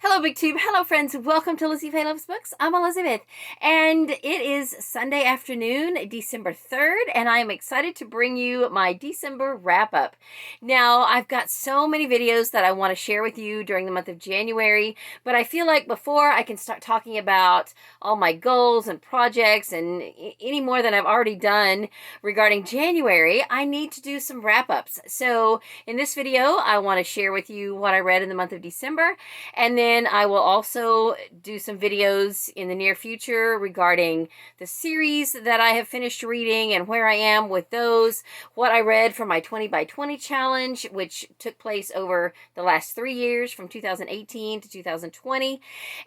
Hello, BookTube. Hello, friends. Welcome to Lizzie Faye Loves Books. I'm Elizabeth, and it is Sunday afternoon, December 3rd, and I am excited to bring you my December wrap-up. Now, I've got so many videos that I want to share with you during the month of January, but I feel like before I can start talking about all my goals and projects and any more than I've already done regarding January, I need to do some wrap-ups. So, in this video, I want to share with you what I read in the month of December, and then I will also do some videos in the near future regarding the series that I have finished reading and where I am with those, what I read for my 20 by 20 challenge, which took place over the last 3 years from 2018 to 2020,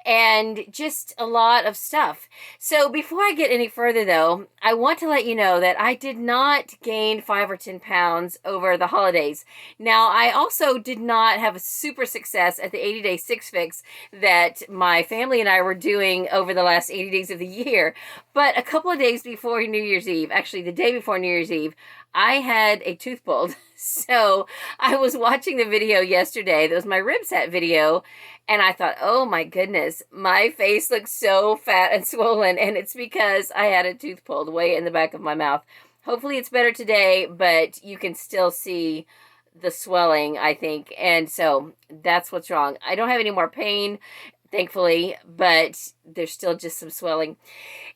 and just a lot of stuff. So before I get any further though, I want to let you know that I did not gain 5 or 10 pounds over the holidays. Now, I also did not have a super success at the 80-day six fix that my family and I were doing over the last 80 days of the year. But a couple of days before New Year's Eve, actually the day before New Year's Eve, I had a tooth pulled. So I was watching the video yesterday. That was my rib set video. And I thought, oh my goodness, my face looks so fat and swollen. And it's because I had a tooth pulled way in the back of my mouth. Hopefully it's better today, but you can still see the swelling, I think. And so that's what's wrong. I don't have any more pain, thankfully, but there's still just some swelling.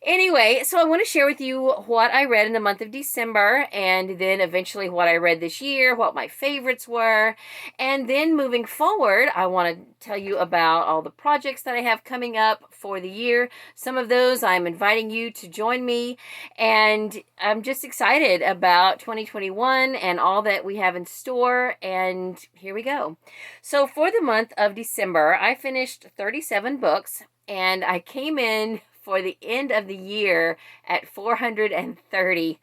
Anyway, so I want to share with you what I read in the month of December, and then eventually what I read this year, what my favorites were, and then moving forward, I want to tell you about all the projects that I have coming up for the year. Some of those I'm inviting you to join me, and I'm just excited about 2021 and all that we have in store, and here we go. So for the month of December, I finished 37 books, and I came in for the end of the year at 430.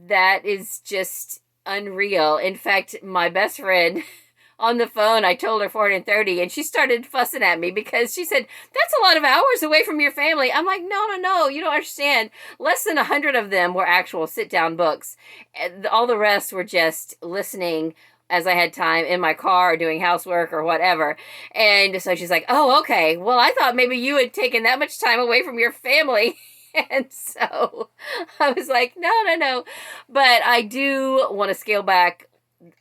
That is just unreal. In fact, my best friend on the phone, I told her 430, and she started fussing at me because she said, that's a lot of hours away from your family. I'm like, no, you don't understand. Less than 100 of them were actual sit-down books. All the rest were just listening as I had time in my car or doing housework or whatever. And so she's like, oh, okay. Well, I thought maybe you had taken that much time away from your family. And so I was like, no. But I do want to scale back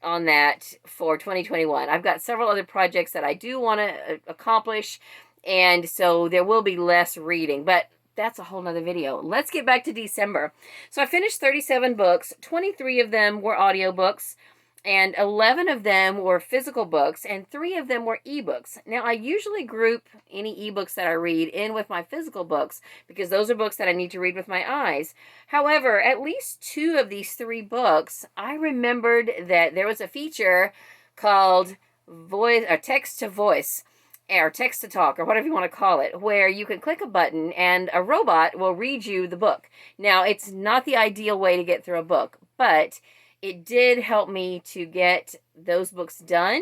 on that for 2021. I've got several other projects that I do want to accomplish. And so there will be less reading. But that's a whole nother video. Let's get back to December. So I finished 37 books. 23 of them were audiobooks, and 11 of them were physical books, and 3 of them were ebooks. Now, I usually group any ebooks that I read in with my physical books because those are books that I need to read with my eyes. However, at least 2 of these 3 books, I remembered that there was a feature called voice or text to voice, or text to talk, or whatever you want to call it, where you can click a button and a robot will read you the book. Now, it's not the ideal way to get through a book, but it did help me to get those books done,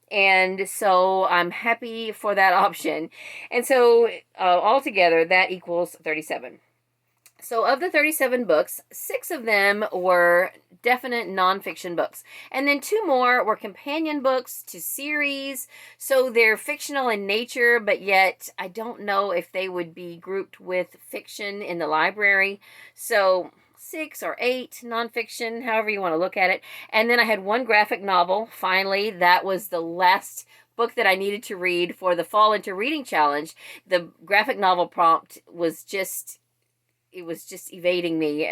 and so I'm happy for that option. And so altogether, that equals 37. So of the 37 books, 6 of them were definite nonfiction books. And then 2 more were companion books to series. So they're fictional in nature, but yet I don't know if they would be grouped with fiction in the library. So 6 or 8 nonfiction, however you want to look at it. And then I had 1 graphic novel. Finally, that was the last book that I needed to read for the Fall Into Reading Challenge. The graphic novel prompt was just evading me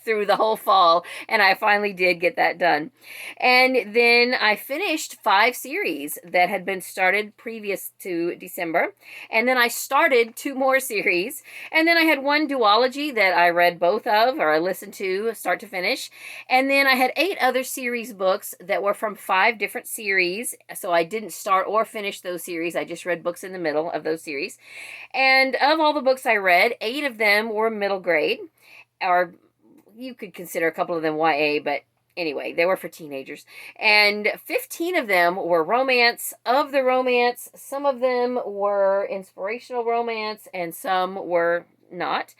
through the whole fall, and I finally did get that done. And then I finished 5 series that had been started previous to December, and then I started 2 more series, and then I had 1 duology that I read both of, or I listened to start to finish, and then I had 8 other series books that were from 5 different series, so I didn't start or finish those series. I just read books in the middle of those series. And of all the books I read, 8 of them were middle grade, or you could consider a couple of them YA, but anyway, they were for teenagers. And 15 of them were romance. Of the romance, some of them were inspirational romance and some were not.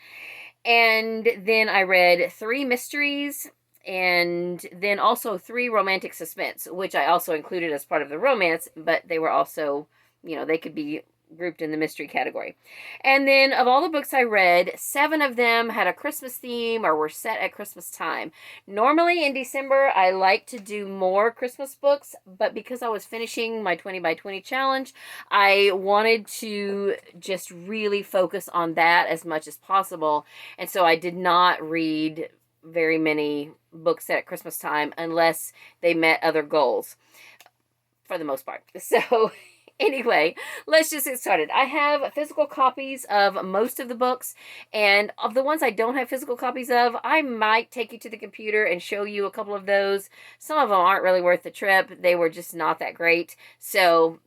And then I read 3 mysteries, and then also 3 romantic suspense, which I also included as part of the romance, but they were also they could be grouped in the mystery category. And then of all the books I read, 7 of them had a Christmas theme or were set at Christmas time. Normally in December, I like to do more Christmas books, but because I was finishing my 20 by 20 challenge, I wanted to just really focus on that as much as possible. And so I did not read very many books set at Christmas time unless they met other goals for the most part. So anyway, let's just get started. I have physical copies of most of the books, and of the ones I don't have physical copies of, I might take you to the computer and show you a couple of those. Some of them aren't really worth the trip. They were just not that great. So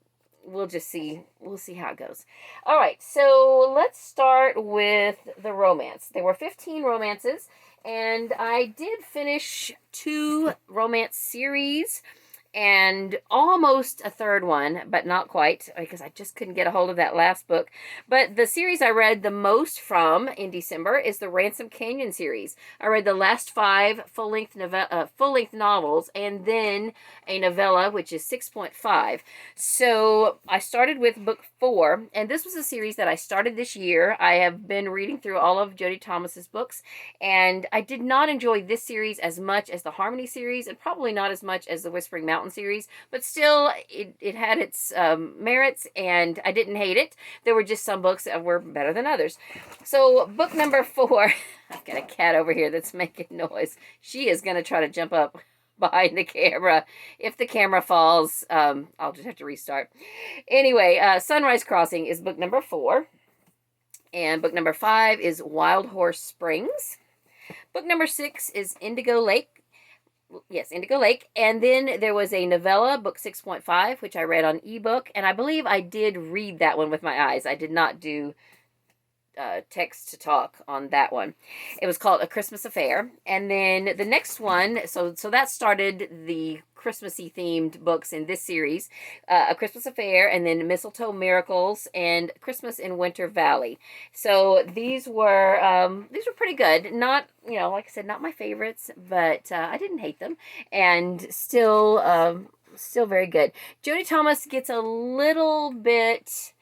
we'll just see. We'll see how it goes. All right, so let's start with the romance. There were 15 romances, and I did finish 2 romance series and almost a third one, but not quite, because I just couldn't get a hold of that last book. But the series I read the most from in December is the Ransom Canyon series. I read the last 5 full-length novels, and then a novella, which is 6.5. So I started with book 4, and this was a series that I started this year. I have been reading through all of Jodi Thomas's books, and I did not enjoy this series as much as the Harmony series, and probably not as much as the Whispering Mountain series, but still it had its merits, and I didn't hate it. There were just some books that were better than others. So book number 4, I've got a cat over here that's making noise. She is going to try to jump up behind the camera. If the camera falls, I'll just have to restart. Anyway, Sunrise Crossing is book number 4, and book number 5 is Wild Horse Springs. Book number 6 is Indigo Lake. Yes, Indigo Lake. And then there was a novella, book 6.5, which I read on ebook. And I believe I did read that one with my eyes. I did not do text to talk on that one. It was called A Christmas Affair. And then the next one, so that started the Christmassy themed books in this series, A Christmas Affair, and then Mistletoe Miracles, and Christmas in Winter Valley. So these were pretty good. Not, like I said, not my favorites, but I didn't hate them, and still very good. Jodi Thomas gets a little bit,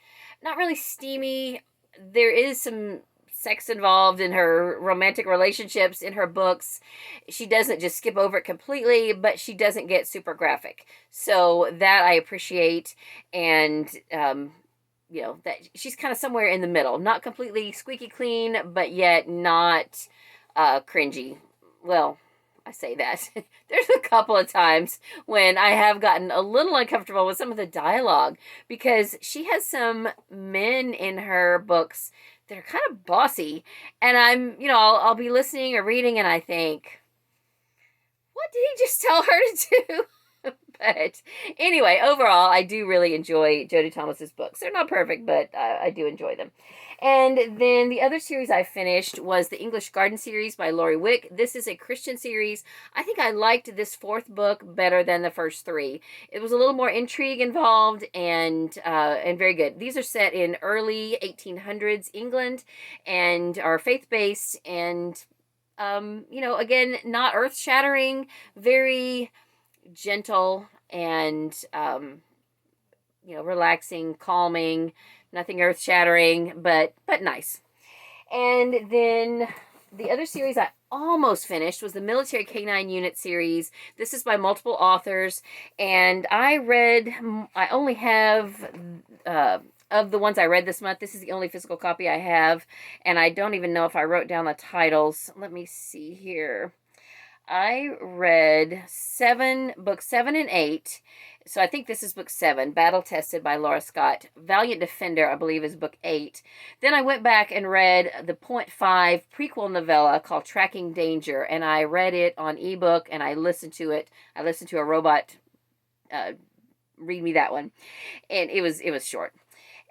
not really steamy. There is some sex involved in her romantic relationships in her books. She doesn't just skip over it completely, but she doesn't get super graphic. So that I appreciate, and that she's kind of somewhere in the middle, not completely squeaky clean, but yet not cringy. Well, I say that. There's a couple of times when I have gotten a little uncomfortable with some of the dialogue, because she has some men in her books that are kind of bossy, and I'll be listening or reading, and I think, what did he just tell her to do? But anyway, overall, I do really enjoy Jodi Thomas's books. They're not perfect, but I do enjoy them. And then the other series I finished was the English Garden series by Lori Wick. This is a Christian series. I think I liked this 4th book better than the first 3. It was a little more intrigue involved, and very good. These are set in early 1800s England and are faith-based, and again, not earth-shattering, very gentle and relaxing, calming, nothing earth-shattering, but nice. And then the other series I almost finished was the Military Canine Unit series. This is by multiple authors, and I only have of the ones I read this month, this is the only physical copy I have, and I don't even know if I wrote down the titles. Let me see here. I read books 7 and 8. So I think this is book 7, Battle Tested by Laura Scott. Valiant Defender, I believe, is book 8. Then I went back and read the .5 prequel novella called Tracking Danger, and I read it on ebook, and I listened to it. I listened to a robot read me that one, and it was short.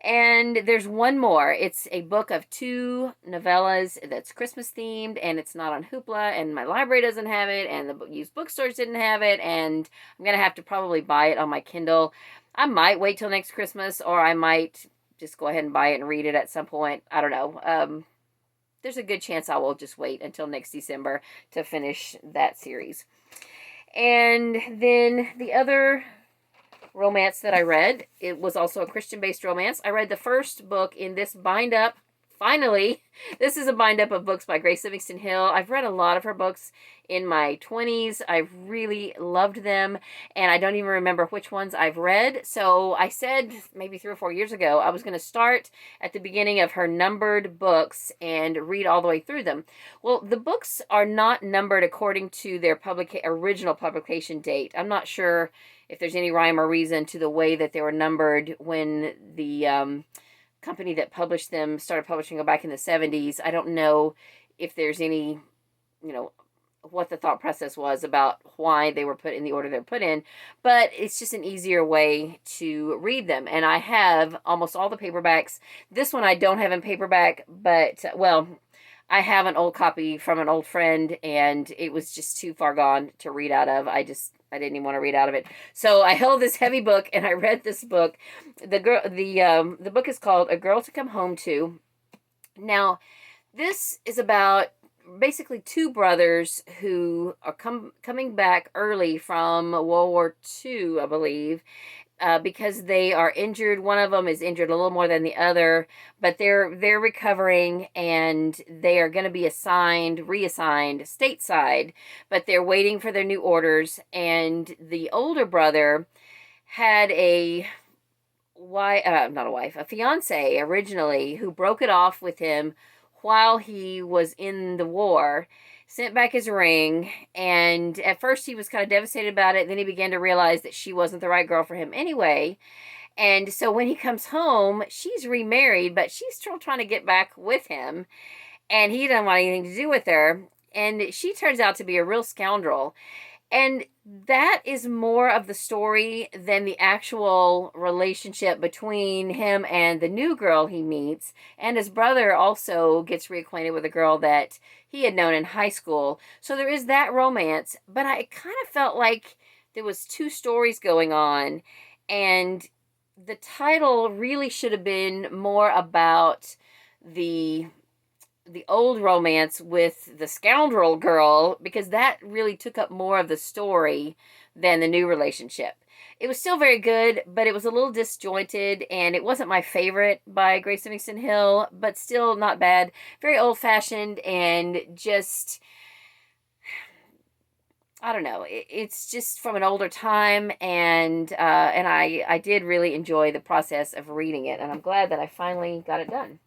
And there's one more. It's a book of 2 novellas that's Christmas themed, and it's not on Hoopla, and my library doesn't have it, and the used bookstores didn't have it, and I'm going to have to probably buy it on my Kindle. I might wait till next Christmas, or I might just go ahead and buy it and read it at some point. I don't know. There's a good chance I will just wait until next December to finish that series. And then the other romance that I read. It was also a Christian-based romance. I read the first book in this bind-up. Finally, this is a bind-up of books by Grace Livingston Hill. I've read a lot of her books in my 20s. I've really loved them, and I don't even remember which ones I've read. So I said maybe 3 or 4 years ago I was going to start at the beginning of her numbered books and read all the way through them. Well, the books are not numbered according to their original publication date. I'm not sure if there's any rhyme or reason to the way that they were numbered when the company that published them started publishing them back in the 70s. I don't know if there's any, what the thought process was about why they were put in the order they're put in, but it's just an easier way to read them. And I have almost all the paperbacks. This one I don't have in paperback, but, well, I have an old copy from an old friend, and it was just too far gone to read out of. I didn't even want to read out of it. So I held this heavy book, and I read this book. The book is called A Girl to Come Home To. Now, this is about basically two brothers who are coming back early from World War II, I believe, because they are injured. One of them is injured a little more than the other, but they're recovering, and they are going to be reassigned stateside, but they're waiting for their new orders. And the older brother had a fiance originally who broke it off with him while he was in the war, sent back his ring, and at first he was kind of devastated about it. Then he began to realize that she wasn't the right girl for him anyway. And so when he comes home, she's remarried, but she's still trying to get back with him, and he doesn't want anything to do with her. And she turns out to be a real scoundrel. And that is more of the story than the actual relationship between him and the new girl he meets. And his brother also gets reacquainted with a girl that he had known in high school. So there is that romance. But I kind of felt like there was two stories going on. And the title really should have been more about the old romance with the scoundrel girl, because that really took up more of the story than the new relationship. It was still very good, but it was a little disjointed, and it wasn't my favorite by Grace Livingston Hill, but still not bad. Very old-fashioned, and just, I don't know, it's just from an older time, and I did really enjoy the process of reading it, and I'm glad that I finally got it done.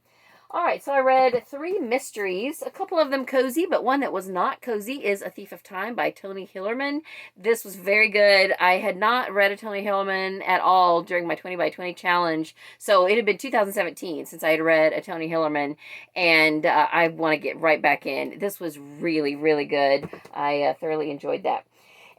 All right, so I read 3 mysteries, a couple of them cozy, but one that was not cozy is A Thief of Time by Tony Hillerman. This was very good. I had not read a Tony Hillerman at all during my 20 by 20 challenge, so it had been 2017 since I had read a Tony Hillerman, and I want to get right back in. This was really, really good. I thoroughly enjoyed that.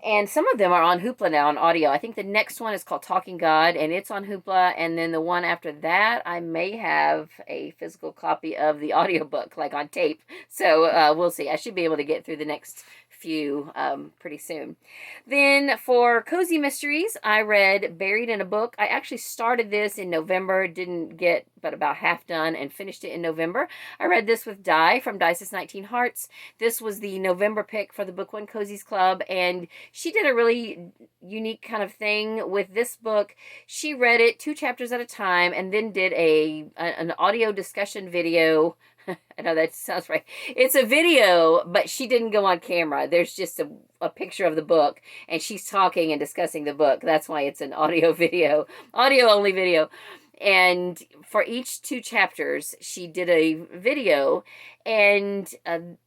And some of them are on Hoopla now on audio. I think the next one is called Talking God, and it's on Hoopla. And then the one after that, I may have a physical copy of the audiobook, like on tape. So we'll see. I should be able to get through the next few pretty soon. Then for Cozy Mysteries, I read Buried in a Book. I actually started this in November, didn't get but about half done, and finished it in November. I read this with Di from Dice's 19 Hearts. This was the November pick for the Book One Cozies Club, and she did a really unique kind of thing with this book. She read it 2 chapters at a time, and then did an audio discussion video. I know that sounds right. It's a video, but she didn't go on camera. There's just a picture of the book, and she's talking and discussing the book. That's why it's an audio video, audio only video. And for each 2 chapters, she did a video. And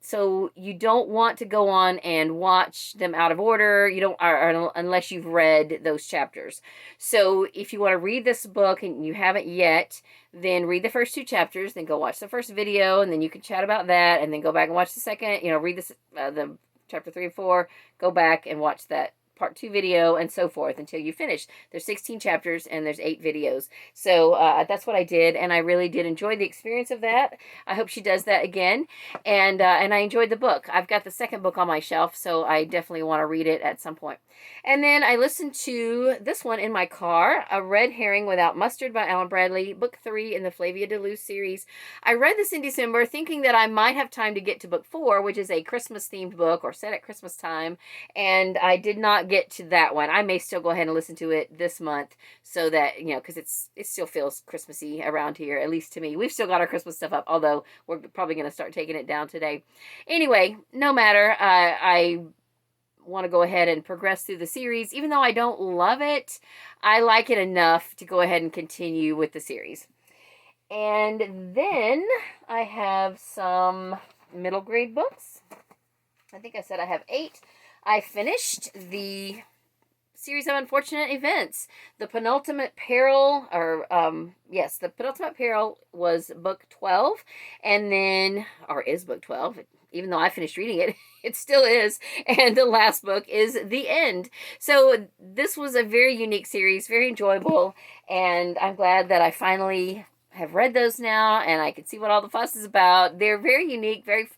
so you don't want to go on and watch them out of order. You don't, or unless you've read those chapters. So if you want to read this book and you haven't yet, then read the first 2 chapters, then go watch the first video, and then you can chat about that, and then go back and watch the second, read this, the chapter 3 and 4, go back and watch that part 2 video, and so forth until you finish. There's 16 chapters and there's 8 videos. So that's what I did, and I really did enjoy the experience of that. I hope she does that again. And I enjoyed the book. I've got the second book on my shelf, so I definitely want to read it at some point. And then I listened to this one in my car, A Red Herring Without Mustard by Alan Bradley, book 3 in the Flavia de Luce series. I read this in December thinking that I might have time to get to book 4, which is a Christmas themed book or set at Christmas time, and I did not not get to that one. I may still go ahead and listen to it this month so that, you know, because it still feels Christmassy around here, at least to me. We've still got our Christmas stuff up, although we're probably going to start taking it down today. Anyway, no matter. I want to go ahead and progress through the series. Even though I don't love it, I like it enough to go ahead and continue with the series. And then I have some middle grade books. I think I said I have 8. I finished the series of unfortunate events. The Penultimate Peril, the Penultimate Peril was book 12, and then, or is book 12, even though I finished reading it, it still is, and the last book is The End. So this was a very unique series, very enjoyable, and I'm glad that I finally have read those now, and I can see what all the fuss is about. They're very unique, very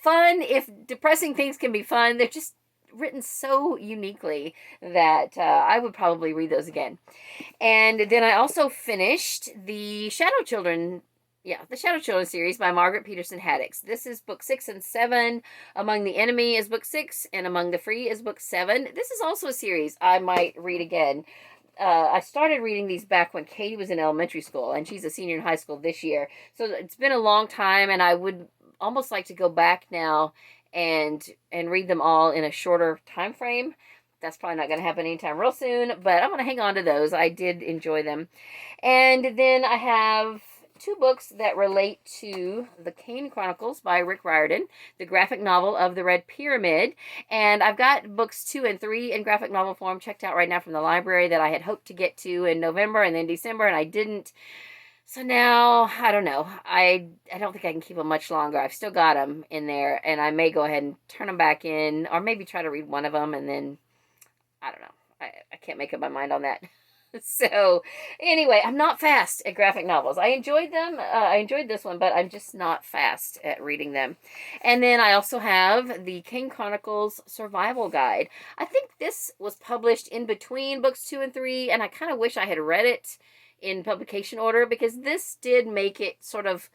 fun. If depressing things can be fun, they're just written so uniquely that I would probably read those again. And then I also finished the Shadow Children series by Margaret Peterson Haddix. This is book 6 and 7. Among the Enemy is book 6, and Among the Free is book 7. This is also a series I might read again. I started reading these back when Katie was in elementary school, and she's a senior in high school this year. So it's been a long time, and I would almost like to go back now and read them all in a shorter time frame. That's probably not going to happen anytime real soon, but I'm going to hang on to those. I did enjoy them. And then I have 2 books that relate to the Kane Chronicles by Riordan, the graphic novel of the Red Pyramid. And I've got books 2 and 3 in graphic novel form checked out right now from the library that I had hoped to get to in November and then December, and I didn't. So now, I don't know. I don't think I can keep them much longer. I've still got them in there, and I may go ahead and turn them back in, or maybe try to read one of them, and then, I don't know. I can't make up my mind on that. So, anyway, I'm not fast at graphic novels. I enjoyed them. I enjoyed this one, but I'm just not fast at reading them. And then I also have the Kane Chronicles Survival Guide. I think this was published in between books 2 and 3, and I kind of wish I had read it in publication order, because this did make it sort of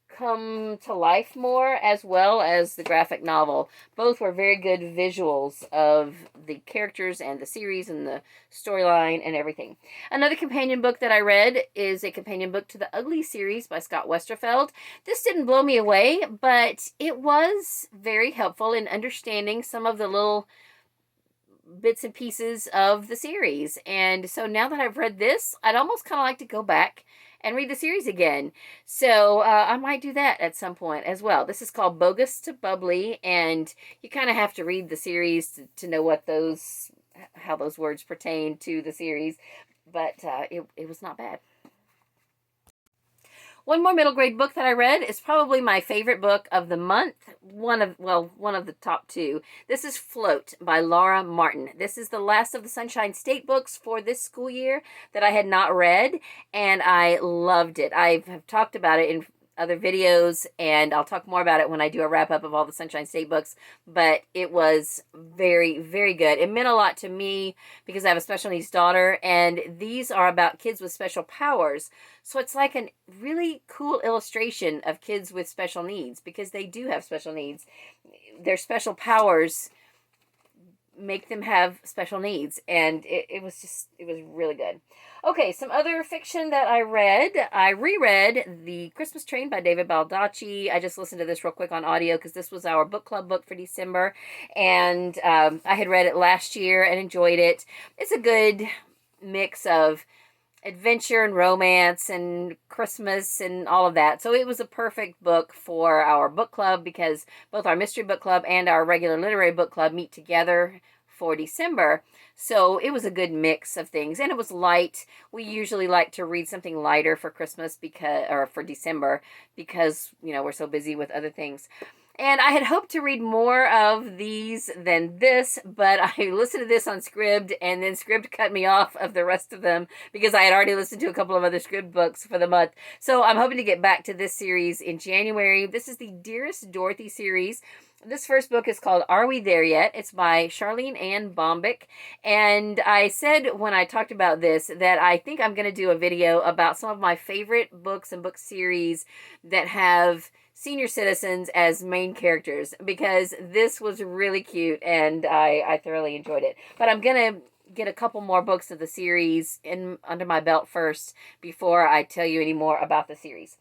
come to life more, as well as the graphic novel. Both were very good visuals of the characters and the series and the storyline and everything. Another companion book that I read is a companion book to the Ugly series by Scott Westerfeld. This didn't blow me away, but it was very helpful in understanding some of the little bits and pieces of the series. And so now that I've read this, I'd almost kind of like to go back and read the series again. So I might do that at some point as well. This is called Bogus to Bubbly, and you kind of have to read the series to know what how those words pertain to the series. But it was not bad. One more middle grade book that I read is probably my favorite book of the month. One of the top 2. This is Float by Laura Martin. This is the last of the Sunshine State books for this school year that I had not read, and I loved it. I have talked about it in other videos, and I'll talk more about it when I do a wrap-up of all the Sunshine State books, but it was very, very good. It meant a lot to me because I have a special needs daughter, and these are about kids with special powers. So it's like a really cool illustration of kids with special needs, because they do have special needs. Their special powers make them have special needs, and it was really good. Okay, some other fiction that I read. I reread The Christmas Train by David Baldacci. I just listened to this real quick on audio because this was our book club book for December, and I had read it last year and enjoyed it. It's a good mix of adventure and romance and Christmas and all of that. So it was a perfect book for our book club, because both our mystery book club and our regular literary book club meet together for December. So it was a good mix of things, and it was light. We usually like to read something lighter for Christmas or for December, because, you know, we're so busy with other things. And I had hoped to read more of these than this, but I listened to this on Scribd, and then Scribd cut me off of the rest of them because I had already listened to a couple of other Scribd books for the month. So I'm hoping to get back to this series in January. This is the Dearest Dorothy series. This first book is called Are We There Yet? It's by Charlene Ann Bombick. And I said when I talked about this that I think I'm going to do a video about some of my favorite books and book series that have senior citizens as main characters, because this was really cute and I thoroughly enjoyed it. But I'm going to get a couple more books of the series in under my belt first before I tell you any more about the series.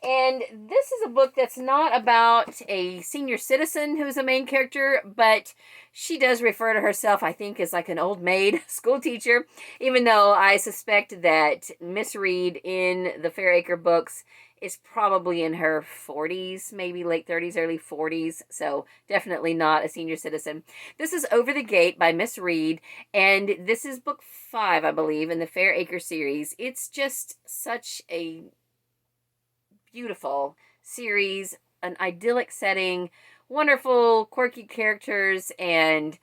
And this is a book that's not about a senior citizen who's a main character, but she does refer to herself, I think, as like an old maid school teacher, even though I suspect that Miss Reed in the Fairacre books is probably in her 40s, maybe late 30s, early 40s, so definitely not a senior citizen. This is Over the Gate by Miss Reed, and this is book 5, I believe, in the Fairacre series. It's just such a beautiful series, an idyllic setting, wonderful, quirky characters, and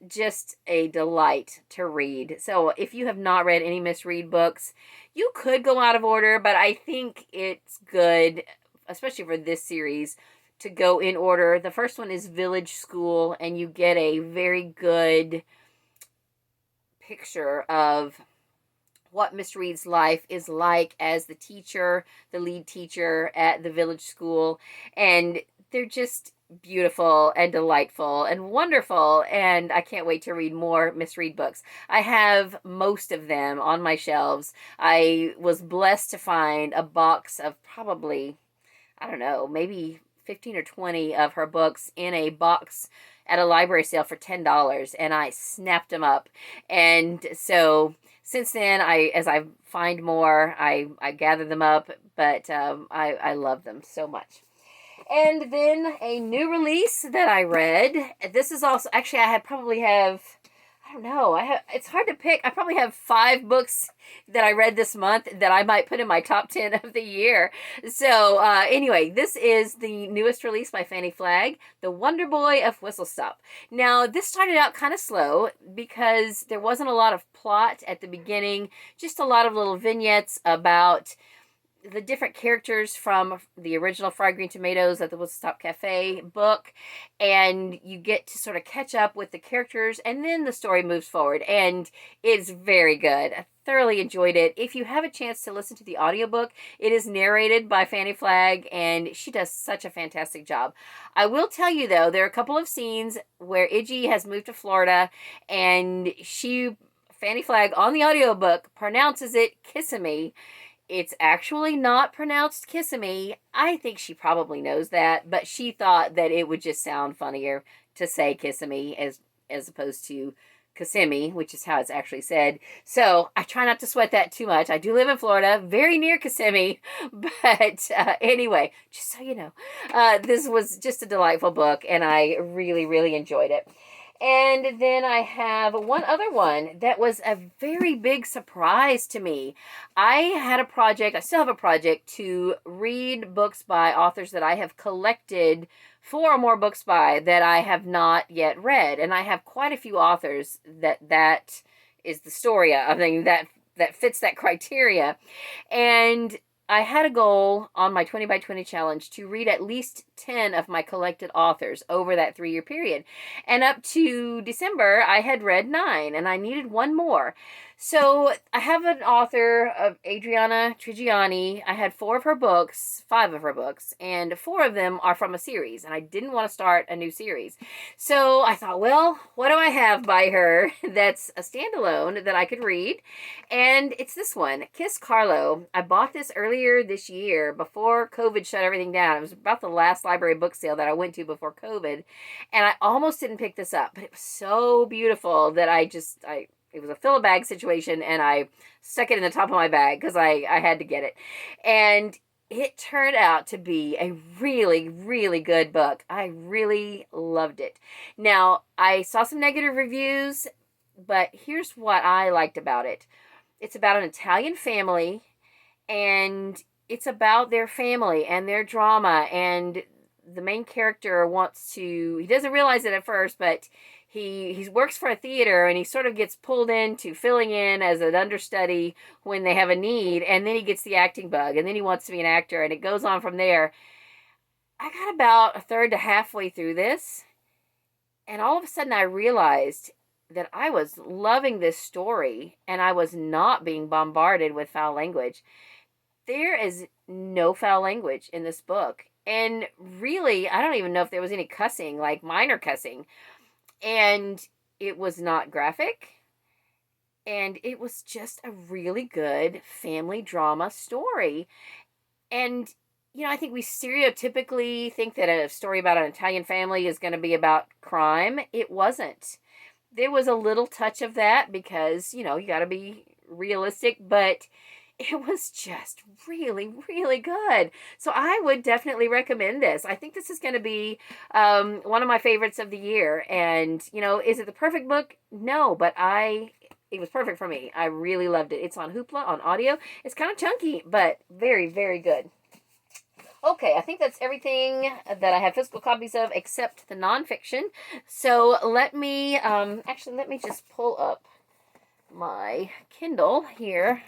just a delight to read. So if you have not read any Miss Reed books, you could go out of order, but I think it's good, especially for this series, to go in order. The first one is Village School, and you get a very good picture of what Miss Reed's life is like as the teacher, the lead teacher at the village school. And they're just beautiful and delightful and wonderful, and I can't wait to read more Miss Reed books. I have most of them on my shelves. I was blessed to find a box of probably, I don't know, maybe 15 or 20 of her books in a box at a library sale for $10, and I snapped them up. And so since then, as I find more, I gather them up, but I love them so much. And then a new release that I read. This is also, actually, probably have, I don't know, it's hard to pick. I probably have 5 books that I read this month that I might put in my top 10 of the year. So anyway, this is the newest release by Fannie Flagg, The Wonder Boy of Woodstock. Now, this started out kind of slow because there wasn't a lot of plot at the beginning, just a lot of little vignettes about the different characters from the original Fried Green Tomatoes at the Woodstock Cafe book, and you get to sort of catch up with the characters, and then the story moves forward, and it's very good. I thoroughly enjoyed it. If you have a chance to listen to the audiobook, it is narrated by Fannie Flagg, and she does such a fantastic job. I will tell you, though, there are a couple of scenes where Iggy has moved to Florida, and Fannie Flagg, on the audiobook, pronounces it Kissimmee. It's actually not pronounced Kissimmee. I think she probably knows that, but she thought that it would just sound funnier to say Kissimmee as opposed to Kissimmee, which is how it's actually said. So I try not to sweat that too much. I do live in Florida, very near Kissimmee, but anyway, just so you know, this was just a delightful book, and I really, really enjoyed it. And then I have one other one that was a very big surprise to me. I still have a project to read books by authors that I have collected 4 or more books by that I have not yet read. And I have quite a few authors that is the story of, that fits that criteria. And I had a goal on my 20 by 20 challenge to read at least 10 of my collected authors over that 3-year period. And up to December, I had read 9, and I needed 1 more. So I have an author of Adriana Trigiani. I had 5 of her books, and 4 of them are from a series, and I didn't want to start a new series. So I thought, well, what do I have by her that's a standalone that I could read? And it's this one, Kiss Carlo. I bought this earlier this year before COVID shut everything down. It was about the last library book sale that I went to before COVID, and I almost didn't pick this up, but it was so beautiful that it was a fill-a-bag situation, and I stuck it in the top of my bag because I had to get it. And it turned out to be a really, really good book. I really loved it. Now, I saw some negative reviews, but here's what I liked about it. It's about an Italian family, and it's about their family and their drama, and the main character he doesn't realize it at first, but he works for a theater, and he sort of gets pulled into filling in as an understudy when they have a need, and then he gets the acting bug, and then he wants to be an actor, and it goes on from there. I got about a third to halfway through this, and all of a sudden I realized that I was loving this story, and I was not being bombarded with foul language. There is no foul language in this book. And really, I don't even know if there was any cussing, like minor cussing. And it was not graphic. And it was just a really good family drama story. And, I think we stereotypically think that a story about an Italian family is going to be about crime. It wasn't. There was a little touch of that because, you got to be realistic, but it was just really, really good. So I would definitely recommend this. I think this is going to be one of my favorites of the year. And, is it the perfect book? No, but it was perfect for me. I really loved it. It's on Hoopla, on audio. It's kind of chunky, but very, very good. Okay, I think that's everything that I have physical copies of except the nonfiction. So let me just pull up my Kindle here,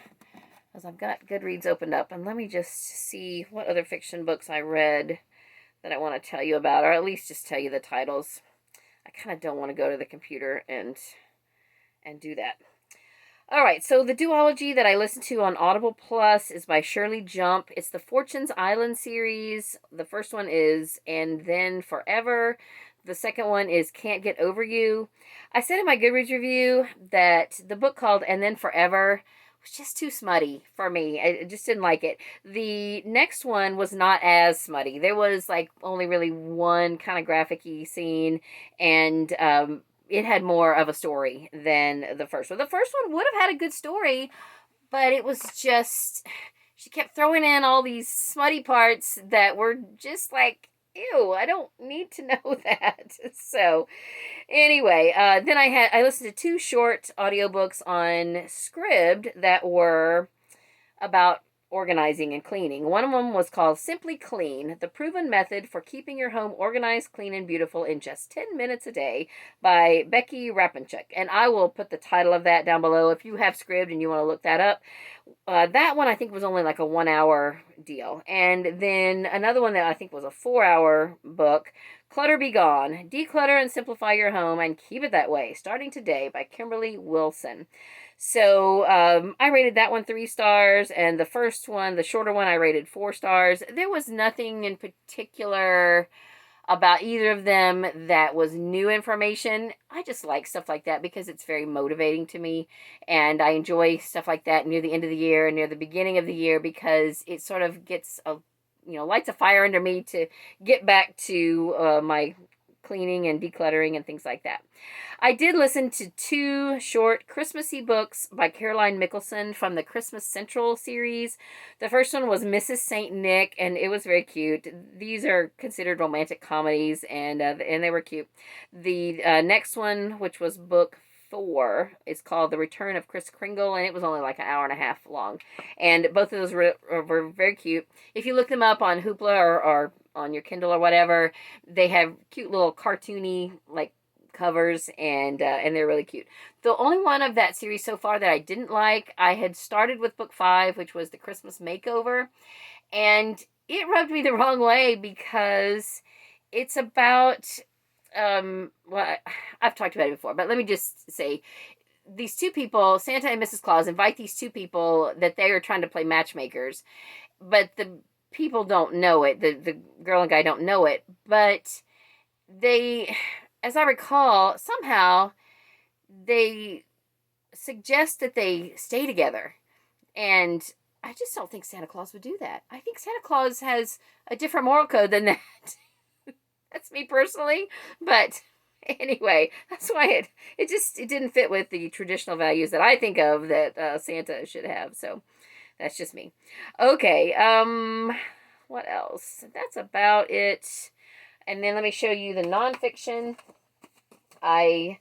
as I've got Goodreads opened up, and let me just see what other fiction books I read that I want to tell you about, or at least just tell you the titles. I kind of don't want to go to the computer and do that. All right, so the duology that I listened to on Audible Plus is by Shirlee Jump. It's the Fortune's Island series. The first one is And Then Forever. The second one is Can't Get Over You. I said in my Goodreads review that the book called And Then Forever was just too smutty for me. I just didn't like it. The next one was not as smutty. There was like only really one kind of graphic-y scene, and it had more of a story than the first one. The first one would have had a good story, but it was just, she kept throwing in all these smutty parts that were just like, ew, I don't need to know that. So anyway, then I listened to 2 short audiobooks on Scribd that were about organizing and cleaning. One of them was called Simply Clean, the proven method for keeping your home organized, clean, and beautiful in just 10 minutes a day by Becky Rapanchuk. And I will put the title of that down below if you have Scribd and you want to look that up. That one I think was only like a 1-hour deal. And then another one that I think was a 4-hour book, Clutter Be Gone, Declutter and Simplify Your Home and Keep It That Way, starting today, by Kimberly Wilson. So I rated that one 3 stars, and the first one, the shorter one, I rated 4 stars. There was nothing in particular about either of them that was new information. I just like stuff like that because it's very motivating to me, and I enjoy stuff like that near the end of the year and near the beginning of the year because it sort of gets lights a fire under me to get back to my cleaning and decluttering and things like that. I did listen to 2 short Christmassy books by Caroline Mickelson from the Christmas Central series. The first one was Mrs. Saint Nick, and it was very cute. These are considered romantic comedies, and they were cute. The next one, which was book 4, is called The Return of Kris Kringle, and it was only like an hour and a half long. And both of those were very cute. If you look them up on Hoopla or on your Kindle or whatever, they have cute little cartoony like covers, and they're really cute. The only one of that series so far that I didn't like, I had started with book 5, which was The Christmas Makeover, and it rubbed me the wrong way because it's about well, I've talked about it before, but let me just say, these 2 people, Santa and Mrs. Claus, invite these 2 people that they are trying to play matchmakers, but the people don't know it. The girl and guy don't know it, but they, as I recall, somehow they suggest that they stay together, and I just don't think Santa Claus would do that. I think Santa Claus has a different moral code than that. That's me personally, but anyway, that's why it didn't fit with the traditional values that I think of that Santa should have. So that's just me. Okay, what else? That's about it. And then let me show you the nonfiction. I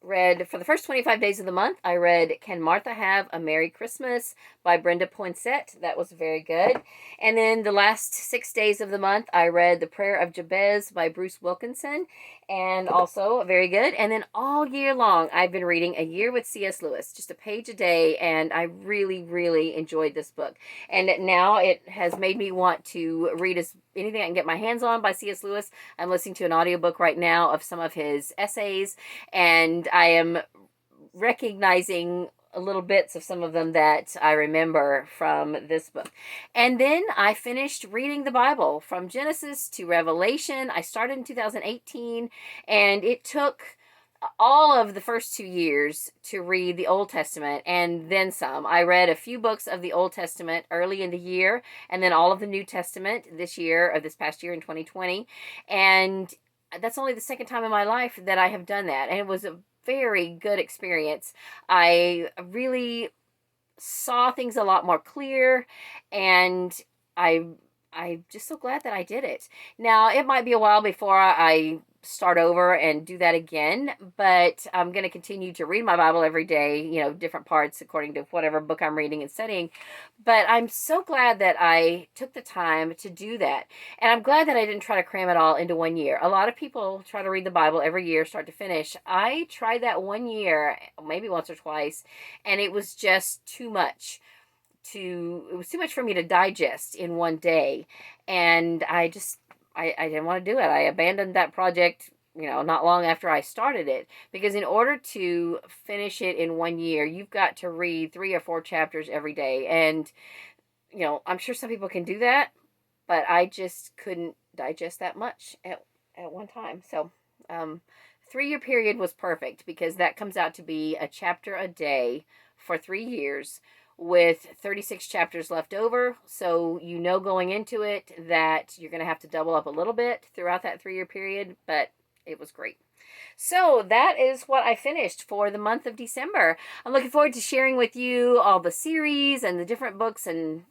read, for the first 25 days of the month, I read Can Martha Have a Merry Christmas by Brenda Poinsett. That was very good. And then the last 6 days of the month, I read The Prayer of Jabez by Bruce Wilkinson, and also very good. And then all year long, I've been reading A Year with C.S. Lewis, just a page a day, and I really, really enjoyed this book. And now it has made me want to read anything I can get my hands on by C.S. Lewis. I'm listening to an audiobook right now of some of his essays, and I am recognizing little bits of some of them that I remember from this book. And then I finished reading the Bible from Genesis to Revelation. I started in 2018, and it took all of the first 2 years to read the Old Testament and then some. I read a few books of the Old Testament early in the year, and then all of the New Testament this past year in 2020. And that's only the second time in my life that I have done that. And it was a very good experience. I really saw things a lot more clear, and I'm just so glad that I did it. Now, it might be a while before I start over and do that again, but I'm going to continue to read my Bible every day, different parts according to whatever book I'm reading and studying. But I'm so glad that I took the time to do that. And I'm glad that I didn't try to cram it all into 1 year. A lot of people try to read the Bible every year, start to finish. I tried that 1 year, maybe once or twice, and it was just too much. It was too much for me to digest in one day. And I didn't want to do it. I abandoned that project, not long after I started it, because in order to finish it in 1 year, you've got to read 3 or 4 chapters every day. And, I'm sure some people can do that, but I just couldn't digest that much at one time. So, 3-year period was perfect, because that comes out to be a chapter a day for 3 years, with 36 chapters left over. So going into it that you're going to have to double up a little bit throughout that 3-year period, but it was great. So that is what I finished for the month of December. I'm looking forward to sharing with you all the series and the different books and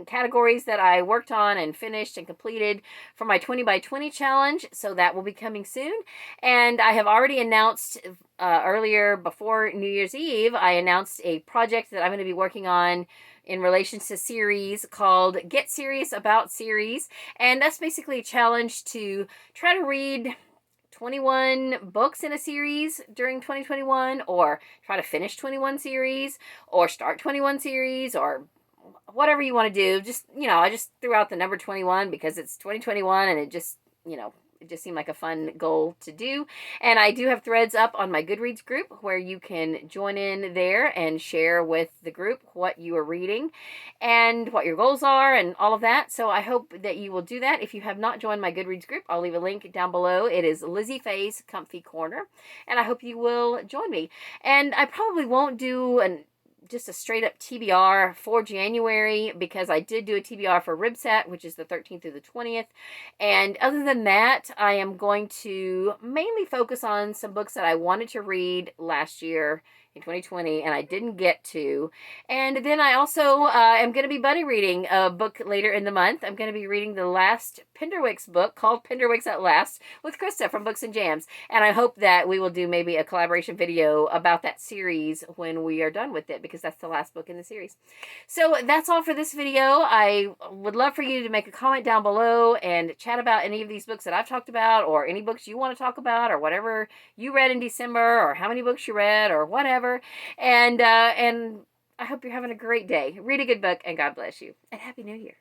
categories that I worked on and finished and completed for my 20 by 20 challenge. So that will be coming soon. And I have already announced earlier, before New Year's Eve, I announced a project that I'm going to be working on in relation to series called Get Serious About Series. And that's basically a challenge to try to read 21 books in a series during 2021, or try to finish 21 series, or start 21 series, or whatever you want to do. Just, I just threw out the number 21 because it's 2021, and it just seemed like a fun goal to do. And I do have threads up on my Goodreads group where you can join in there and share with the group what you are reading and what your goals are and all of that. So I hope that you will do that. If you have not joined my Goodreads group, I'll leave a link down below. It is Lizzie Faye's Comfy Corner, and I hope you will join me. And I probably won't do just a straight up TBR for January, because I did do a TBR for Ribsat, which is the 13th through the 20th. And other than that, I am going to mainly focus on some books that I wanted to read last year in 2020 and I didn't get to. And then I also am going to be buddy reading a book later in the month. I'm going to be reading the last Penderwick's book called Penderwick's at Last with Krista from Books and Jams. And I hope that we will do maybe a collaboration video about that series when we are done with it, because that's the last book in the series. So that's all for this video. I would love for you to make a comment down below and chat about any of these books that I've talked about, or any books you want to talk about, or whatever you read in December, or how many books you read, or whatever. And I hope you're having a great day. Read a good book, and God bless you. And Happy New Year.